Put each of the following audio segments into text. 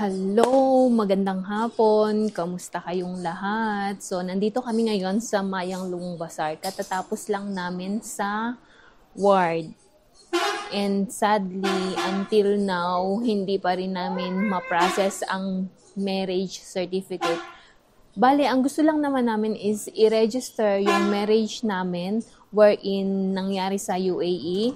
Hello, magandang hapon. Kamusta kayong lahat? So, nandito kami ngayon sa Mayang Lung Bazaar. Katatapos lang namin sa ward. And sadly, until now, hindi pa rin namin ma-process ang marriage certificate. Bale, ang gusto lang naman namin is i-register yung marriage namin wherein nangyari sa UAE.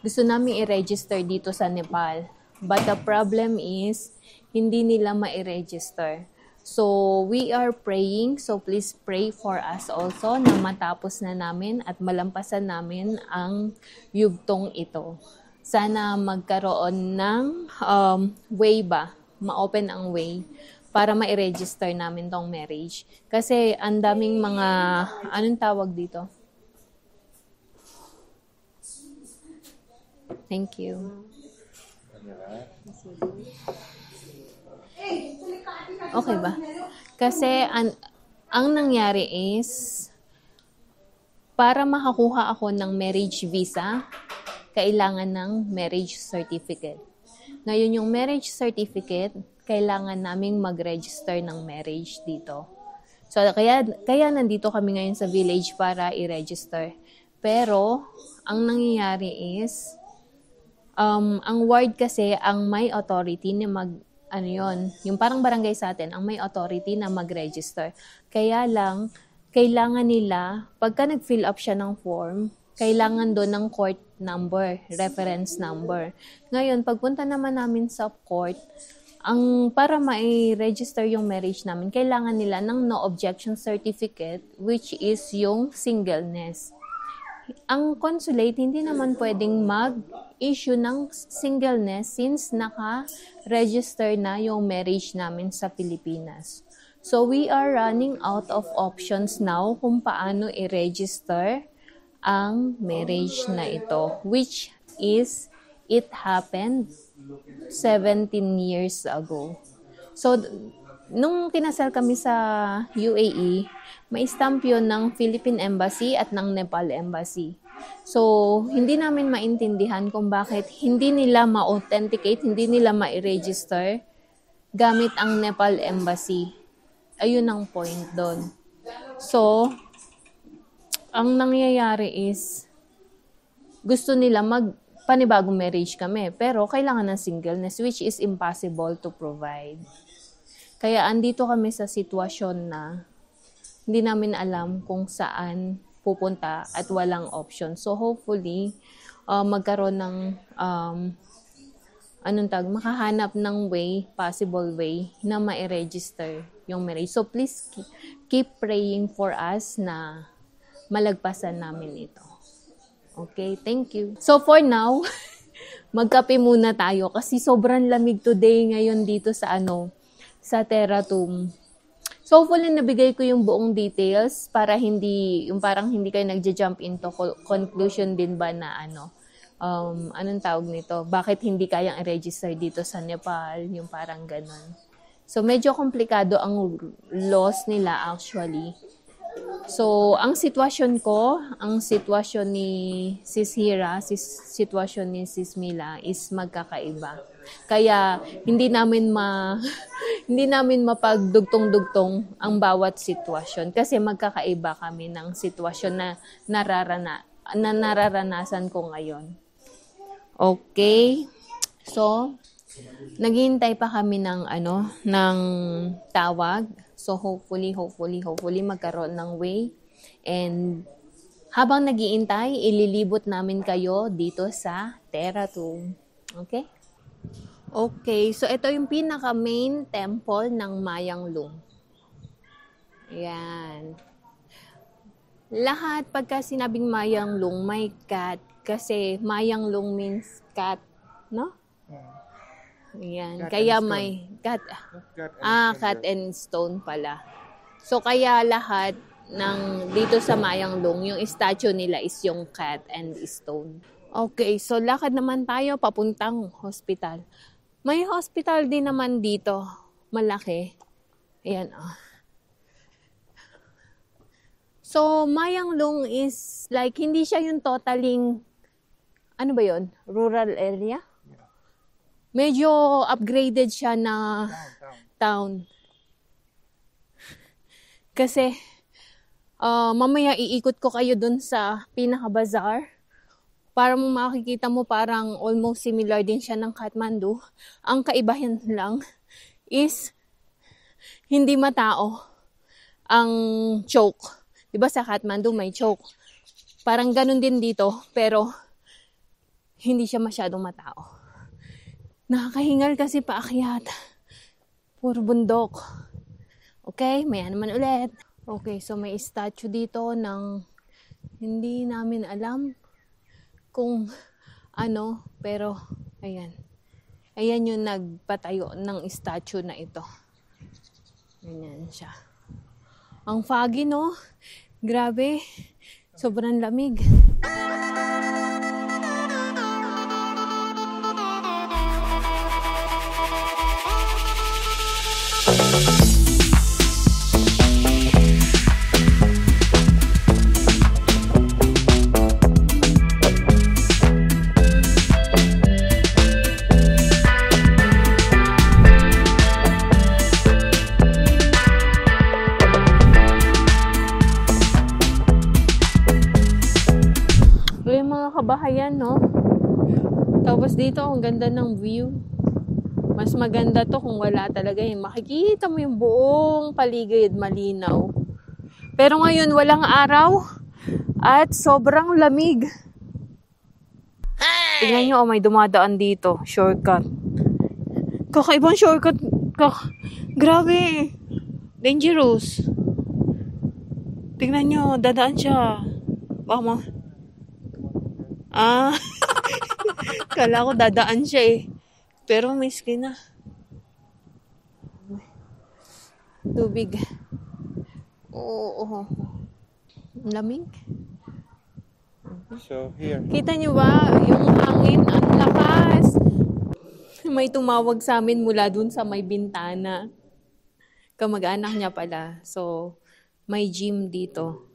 Gusto namin i-register dito sa Nepal. But the problem is, hindi nila ma-register. So, we are praying. So, please pray for us also na matapos na namin at malampasan namin ang yugtong ito. Sana magkaroon ng way ba, ma-open ang way para ma-register namin tong marriage. Kasi ang daming mga, anong tawag dito? Thank you. Okay ba? Kasi ang nangyari is, para makakuha ako ng marriage visa, kailangan ng marriage certificate. Ngayon, yung marriage certificate, kailangan naming mag-register ng marriage dito. So, kaya nandito kami ngayon sa village para i-register. Pero, ang nangyayari is, ang ward kasi, ang may authority na yung parang barangay sa atin, ang may authority na mag-register. Kaya lang, kailangan nila, pagka nag-fill up siya ng form, kailangan doon ng court number, reference number. Ngayon, pagpunta naman namin sa court, para ma-register yung marriage namin, kailangan nila ng no objection certificate, which is yung singleness. Ang consulate, hindi naman pwedeng mag-issue ng singleness since naka-register na yung marriage namin sa Pilipinas. So, we are running out of options now kung paano i-register ang marriage na ito, which is, it happened 17 years ago. So, nung kinasal kami sa UAE, may stamp yun ng Philippine Embassy at ng Nepal Embassy. So, hindi namin maintindihan kung bakit hindi nila ma-authenticate, hindi nila ma-register gamit ang Nepal Embassy. Ayun ang point doon. So, ang nangyayari is, gusto nila panibagong marriage kami, pero kailangan ng singleness, which is impossible to provide. Kaya andito kami sa sitwasyon na hindi namin alam kung saan pupunta at walang option. So hopefully, magkaroon ng, makahanap ng possible way na ma-register yung marriage. So please keep praying for us na malagpasan namin ito. Okay, thank you. So for now, magkape muna tayo kasi sobrang lamig today ngayon dito sa sa Teratum. So hopefully nabigay ko yung buong details para yung parang hindi kayo nagja-jump into conclusion din ba na anong tawag nito? Bakit hindi kayang i-register dito sa Nepal? Yung parang ganun. So medyo komplikado ang laws nila actually. So, ang sitwasyon ni Sis Hira, sitwasyon ni Sis Mila is magkakaiba. Kaya hindi namin mapagdugtong-dugtong ang bawat sitwasyon kasi magkakaiba kami ng sitwasyon na nararanasan ko ngayon. Okay? So, naghihintay pa kami ng tawag. So hopefully magkaroon ng way. And habang naghihintay, ililibot namin kayo dito sa Teratum. Okay? Okay, so ito yung pinaka-main temple ng Mayang Lung. Ayan. Lahat pagka sinabing Mayang Lung, may cat. Kasi Mayang Lung means cat, no? Ayan. Kaya may cat and stone pala. So kaya lahat dito sa Mayang Lung, yung statue nila is yung cat and stone. Okay, so lakad naman tayo papuntang hospital. May hospital din naman dito, malaki. Ayan So Mayang Lung is like hindi siya yung totaling rural area? Medyo upgraded siya na town. Kasi, mamaya iikot ko kayo dun sa pinaka-bazaar. Para mo makikita mo parang almost similar din siya ng Kathmandu. Ang kaibahan lang is hindi matao ang choke. Diba sa Kathmandu may choke? Parang ganun din dito, pero hindi siya masyadong matao. Nakakahingal kasi paakyat. Puro bundok. Okay, maya naman ulit. Okay, so may statue dito ng hindi namin alam kung ano, pero ayan. Ayan yung nagpatayo ng statue na ito. Ganyan siya. Ang foggy, no? Grabe. Sobrang lamig. Kabahayan, no? Tapos dito, ang ganda ng view. Mas maganda to kung wala talaga yun. Makikita mo yung buong paligid, malinaw. Pero ngayon, walang araw at sobrang lamig. Tingnan nyo, may dumadaan dito. Shortcut. Kakaibang shortcut. Grabe. Dangerous. Tingnan nyo, dadaan siya. Baka kala ko dadaan siya eh. Pero miski na. Tubig. Oo. Lamig. So here. Kita nyo ba? Yung hangin, ang lakas. May tumawag sa amin mula dun sa may bintana. Kamag-anak niya pala. So, may gym dito.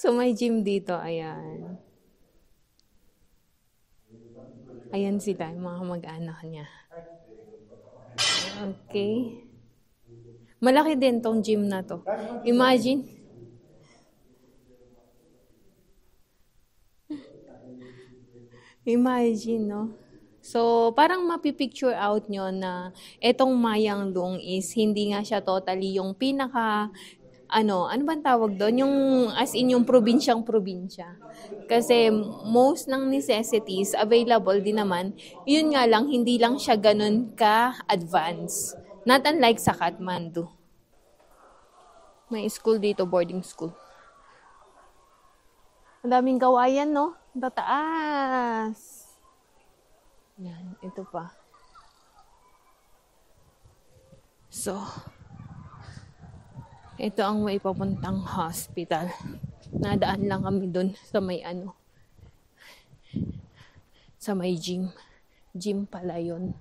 So, may gym dito. Ayan. Ayan sila, yung mga mag-anak niya. Okay. Malaki din tong gym na to. Imagine. Imagine, no? So, parang mapipicture out nyo na etong Mayang Lung is hindi nga siya totally yung pinaka ano bang tawag doon? Yung as in yung probinsyang-probinsya. Kasi most ng necessities available din naman, yun nga lang, hindi lang siya ganun ka-advance. Not unlike sa Kathmandu. May school dito, boarding school. Ang daming kawayan, no? Tataas. Yan, ito pa. So, ito ang may papuntang hospital. Nadaan lang kami dun sa may sa may gym. Gym pala yun.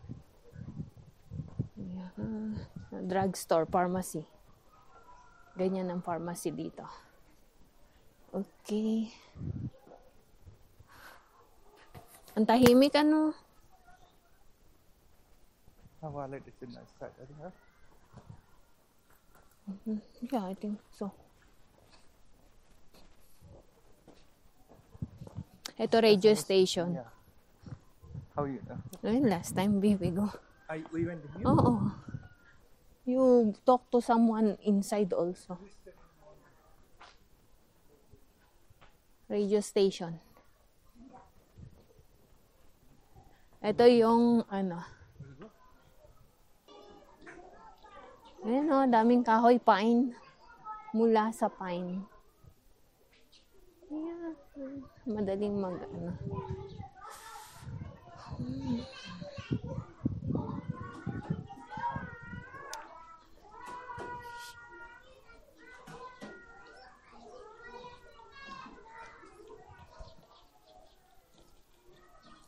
Drugstore, pharmacy. Ganyan ang pharmacy dito. Okay. Ang tahimik, ano? My wallet is in my side. Yeah, I think so. Ito radio station. Yeah. How you know? Last time we go. We went here? Oo. You talk to someone inside also. Radio station. Ito yung ayan o, daming kahoy, pine. Mula sa pine. Yeah. Madaling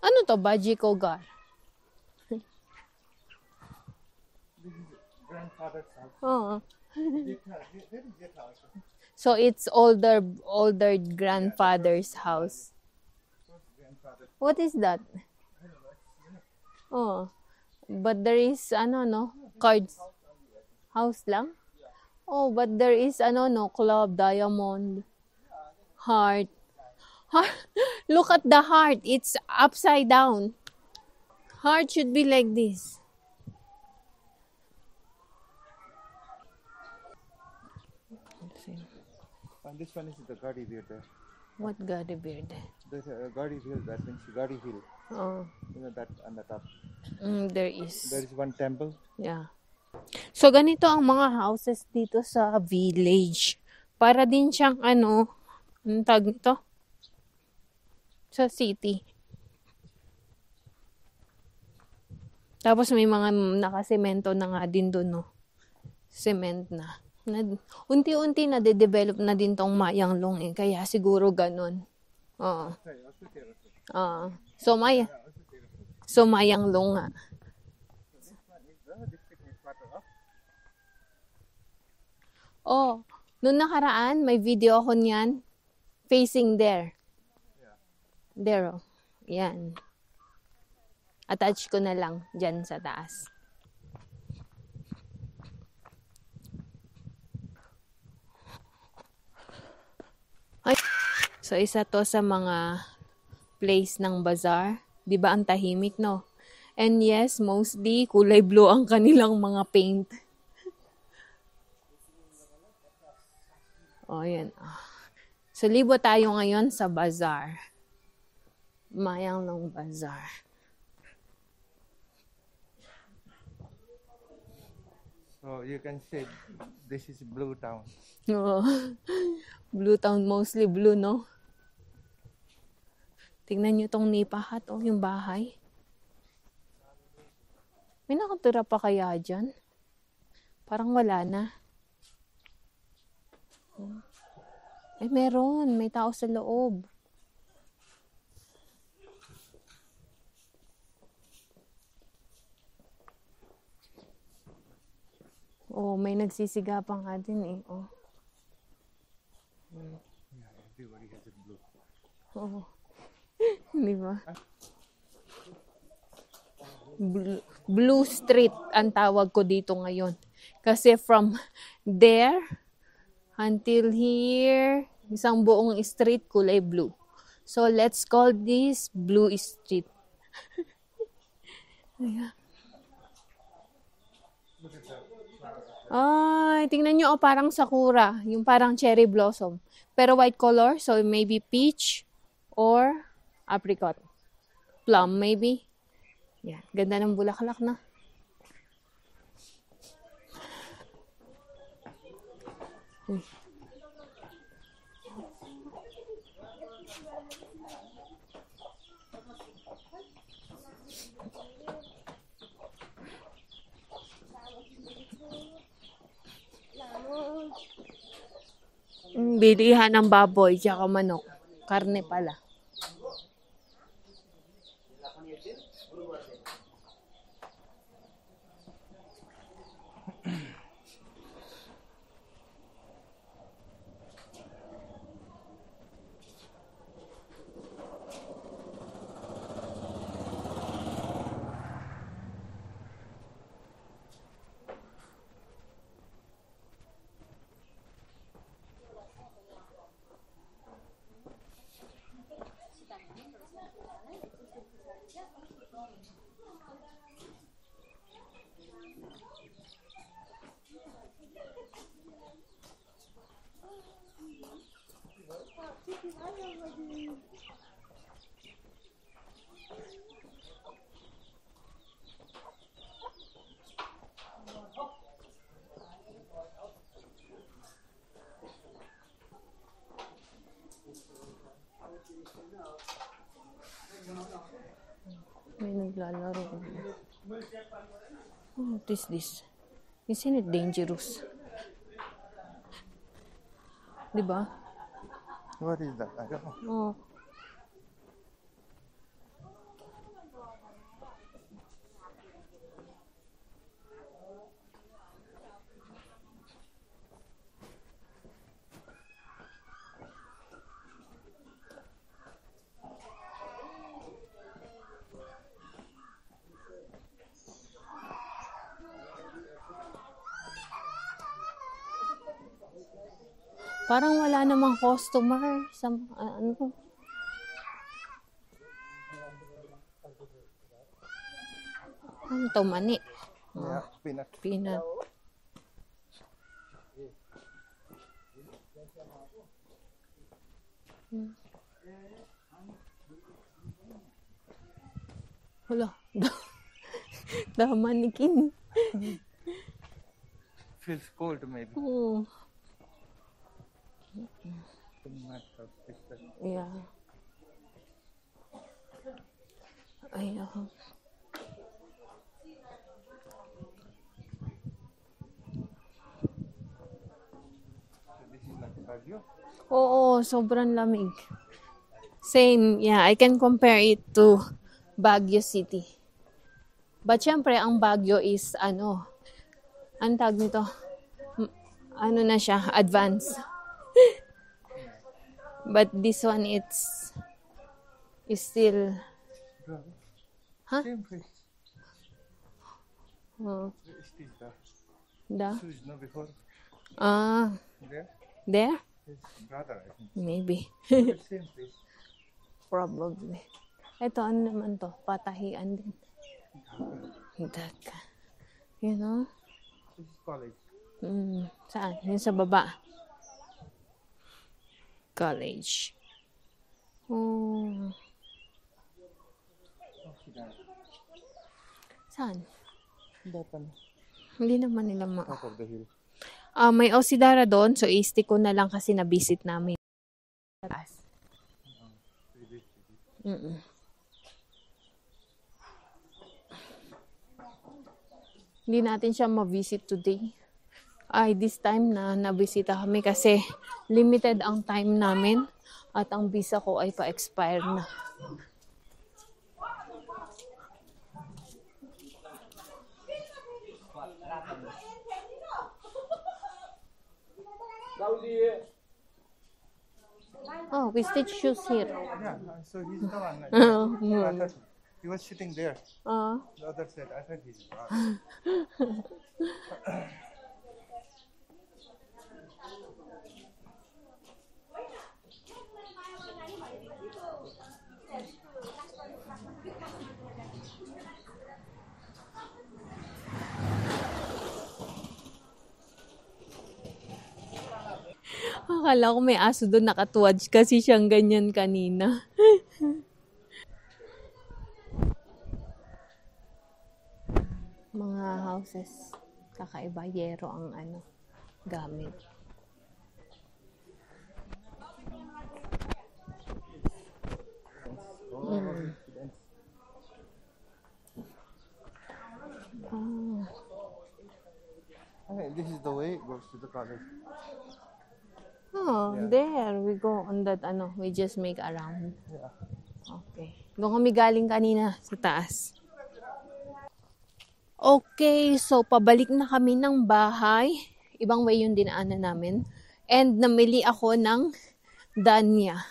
Ano to? Baji Kogar. Grandfather's house. Oo. So it's older grandfather's house. What is that? Oh, but there is, no? Cards. House lang? Oh, but there is, no? Club, diamond, heart. Heart. Look at the heart. It's upside down. Heart should be like this. And this one is the Gadi Beard there. What Gadi Beard? There's a Gadi Hill, that means Gadi Hill. Oh, You know that on the top. there is. There is one temple. Yeah. So, ganito ang mga houses dito sa village. Para din siyang anong tawag nito? Sa city. Tapos may mga nakasemento na nga din doon, no? Cement na. Unti-unti na de-develop na din tong Mayanglong eh. Kaya siguro ganun. Oo. Oo. So Mayanglong nga. Oh, noong nakaraan, may video ako niyan. Facing there. There, oh. Yan. Attach ko na lang dyan sa taas. Ay. So, isa to sa mga place ng bazaar. Di ba ang tahimik, no? And yes, mostly kulay blue ang kanilang mga paint. Oh, yan. So, libo tayo ngayon sa bazaar. Mayanglong Bazaar. So you can say this is Blue Town. Oh. Blue Town, mostly blue, no? Tingnan nyo tong Nipa Hut, oh, yung bahay. May nakatira pa kaya dyan? Parang wala na. Eh, meron. May tao sa loob. Oh, may nagsisiga pa nga din eh. Oh. Yeah, everybody has a blue. Oh. Di ba? Blue Street ang tawag ko dito ngayon. Kasi from there until here, isang buong street kulay blue. So let's call this Blue Street. Ayan. Ay, tingnan nyo, oh, parang sakura. Yung parang cherry blossom. Pero white color, so maybe peach or apricot. Plum, maybe. Yan, ganda ng bulaklak na. Bilihan ng baboy, tsaka manok. Karne pala. May naglalaro. Oh, what is this? Isn't it dangerous? Diba? What is that? I don't know. Oh. Parang wala namang customer. Ano? Ano to, mani? Yeah, peanut. Peanut. Wala. Manikin. Feels cold maybe. Oh, Peanut or pistol. yeah. Ay, ako. So this is like Baguio. Oo, sobrang lamig. Same, yeah. I can compare it to Baguio City. But syempre, ang Baguio is, ang tag nito, ano na siya, advanced. But this one, is still, Bravo. Huh? Same place. oh, Where is this? da? Shoes, no, before. Ah, There? there? His brother, I think. Maybe. Same place. Probably. Ito, ano naman to? Patahian din. Daga. You know? This is college. Saan? Yun sa baba. College. Oh. Saan? Dapan. Hindi naman nila Top of the hill. may Osidara doon, so i-stick ko na lang kasi na-visit namin. Mm-mm. Hindi natin siya ma-visit today. Ay, this time na-visita kami kasi limited ang time namin at ang visa ko ay pa-expire na. Oh, we stitch shoes here. Yeah, so he's the one. Like, Oh, I thought he was sitting there. Ah. The other side, I thought he's brother. Akala ko may aso doon nakatuwad kasi siyang ganyan kanina. Mga houses, kakaiba, yero ang gamit. I think this is the way it goes to the college. Oh, Yeah. there we go on that we just make around. Yeah. Okay. Doon kami galing kanina sa taas. Okay, so pabalik na kami ng bahay. Ibang way yung dinaanan namin. And namili ako ng danya.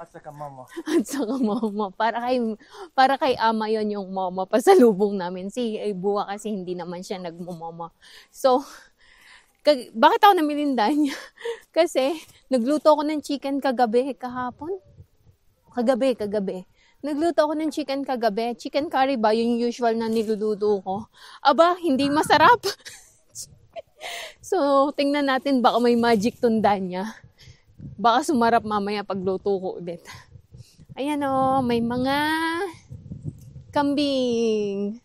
At saka mama. At saka mama. Para kay ama yon yung mama. Pasalubong namin. Si Buwa kasi hindi naman siya nagmumama. So, bakit ako namili ng danya? Kasi, nagluto ako ng chicken kahapon. Kagabi. Nagluto ako ng chicken kagabi. Chicken curry ba? Yung usual na niluluto ko. Aba, hindi masarap. So, tingnan natin baka may magic tunda niya. Baka sumarap mamaya pagluto ko ulit. Ayan o, may mga kambing.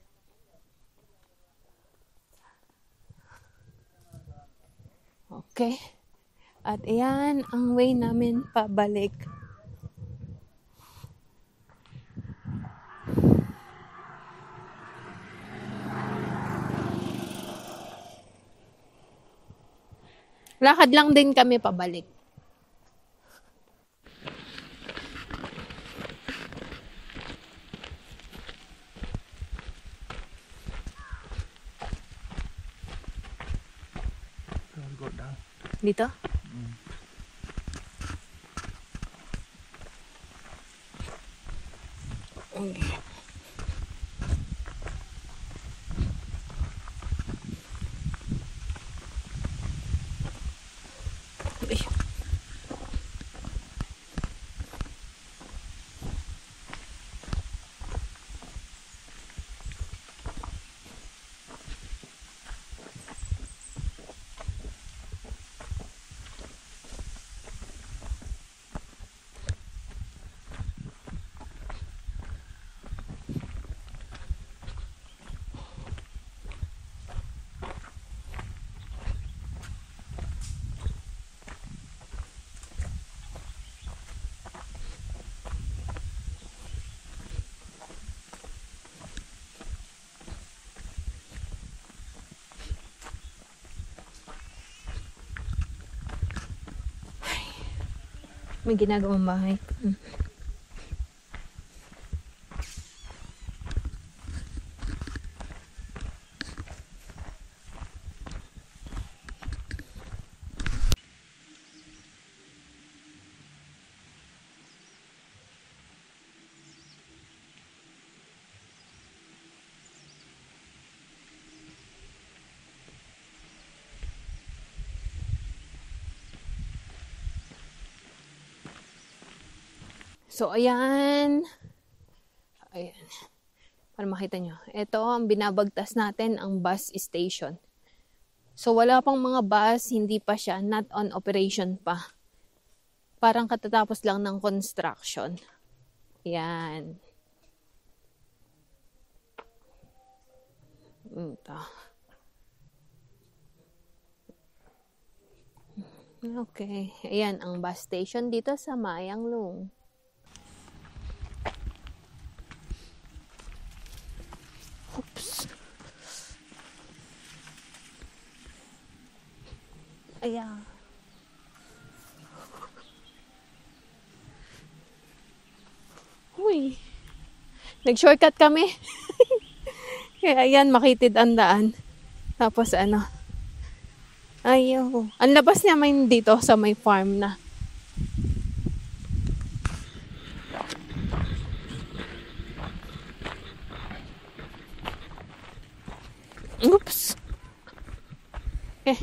Okay. At ayan ang way namin pabalik. Lakad lang din kami pabalik. Go down. Dito? Okay. Ay. May ginagawang bahay. So, ayan. Ayan. Para makita nyo. Ito ang binabagtas natin, ang bus station. So, wala pang mga bus, hindi pa siya, not on operation pa. Parang katatapos lang ng construction. Ayan. Ito. Okay. Ayan, ang bus station dito sa Mayanglung. Oops. Ayan. Uy. Nag-shortcut kami. Kaya ayan, makitid ang daan. Tapos ano. Ayaw. Ang labas naman dito sa may farm na. Oops. Okay.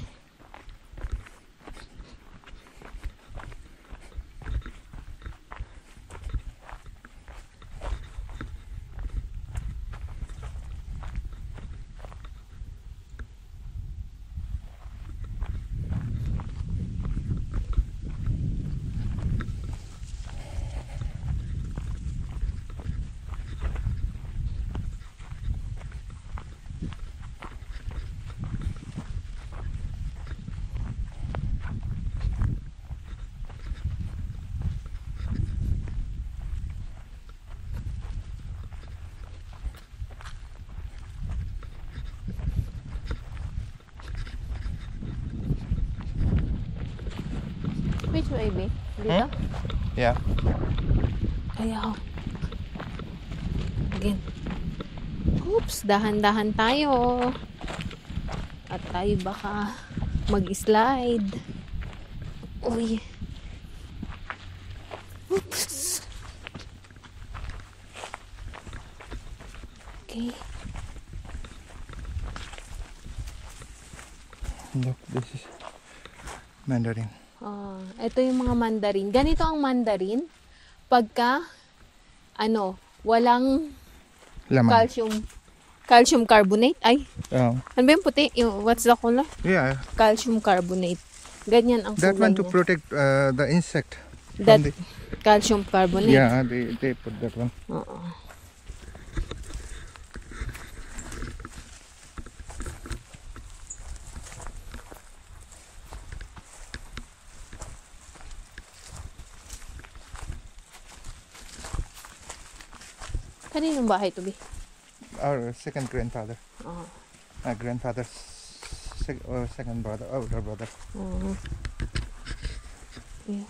Which way, be? Dito? Yeah. Ayaw. Again. Oops, dahan-dahan tayo. At tayo baka mag-slide. Uy. Oops. Okay. Look, this is mandarin. Ito yung mga mandarin. Ganito ang mandarin pagka walang Laman. calcium carbonate. Ay, Oh. ano ba yung puti? What's the color? Yeah. Calcium carbonate. Ganyan ang That kulay one to niya. protect the insect. That from calcium carbonate. yeah, they put that one. Oo. Kaninong bahay to, be? Our second grandfather. Oo. My grandfather's second brother, older brother. Oo. Yeah.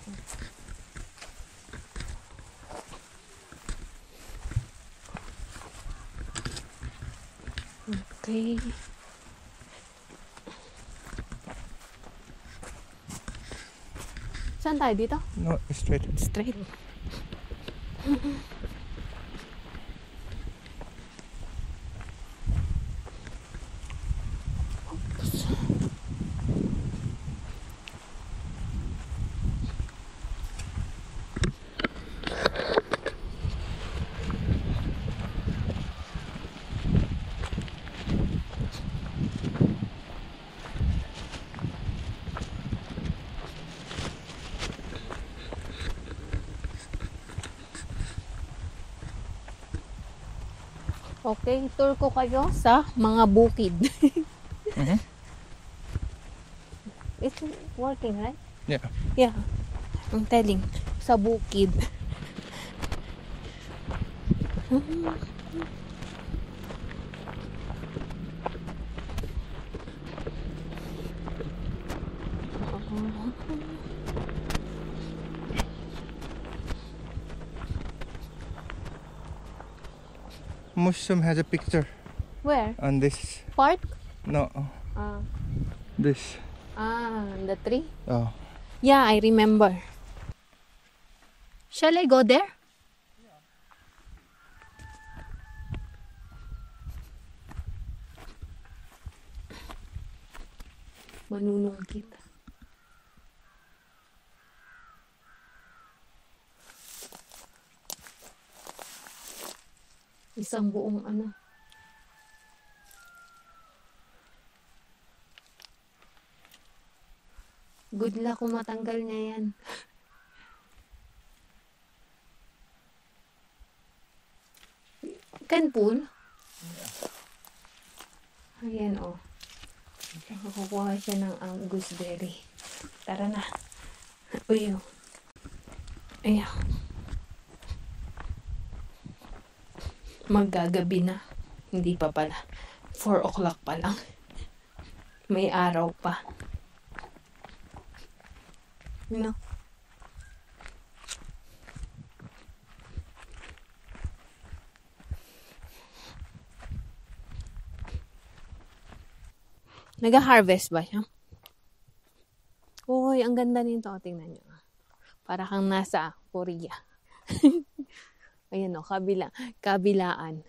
Okay. Saan tayo dito? No, straight. Straight. Okay, tour ko kayo sa mga bukid. Mm-hmm. It's working, right? Yeah. Yeah. I'm telling. Sa bukid. mushroom has a picture Where? on this. Park? No, this. The tree? Oh. Yeah, I remember. Shall I go there? Manunong kita. Isang buong ano. Good luck kung matanggal niya yan. Can pull? Ayan o. Nakakukuha siya ng gooseberry. Tara na. Uy. Ayan. Maggagabi na. Hindi pa pala. 4 o'clock pa lang. May araw pa. No. Nag-harvest ba siya? Uy, ang ganda nito. Tingnan nyo. Para kang nasa Korea. Ayan o, kabilaan.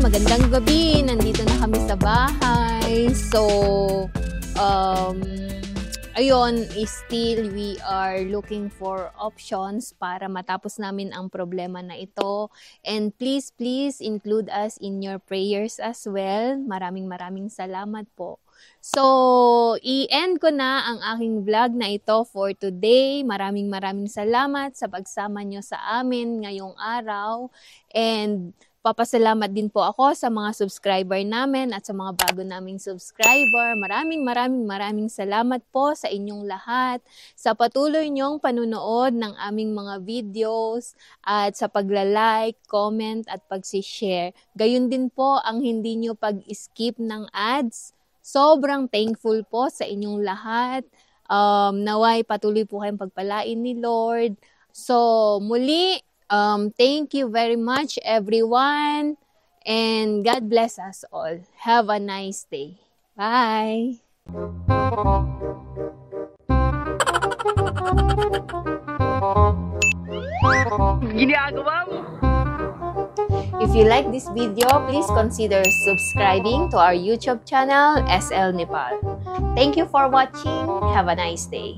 Magandang gabi, nandito na kami sa bahay. So, ayun, still we are looking for options para matapos namin ang problema na ito. And please include us in your prayers as well. Maraming salamat po. So, i-end ko na ang aking vlog na ito for today. Maraming salamat sa pagsama nyo sa amin ngayong araw. And papasalamat din po ako sa mga subscriber namin at sa mga bago naming subscriber. Maraming salamat po sa inyong lahat, sa patuloy niyong panunood ng aming mga videos at sa pagla-like, comment at pag-share. Gayun din po ang hindi niyo pag-skip ng ads. Sobrang thankful po sa inyong lahat. Naway patuloy po kayong pagpalain ni Lord. So muli, thank you very much everyone, and God bless us all. Have a nice day. Bye! Ginagawa mo! If you like this video, please consider subscribing to our YouTube channel, SL Nepal. Thank you for watching. Have a nice day.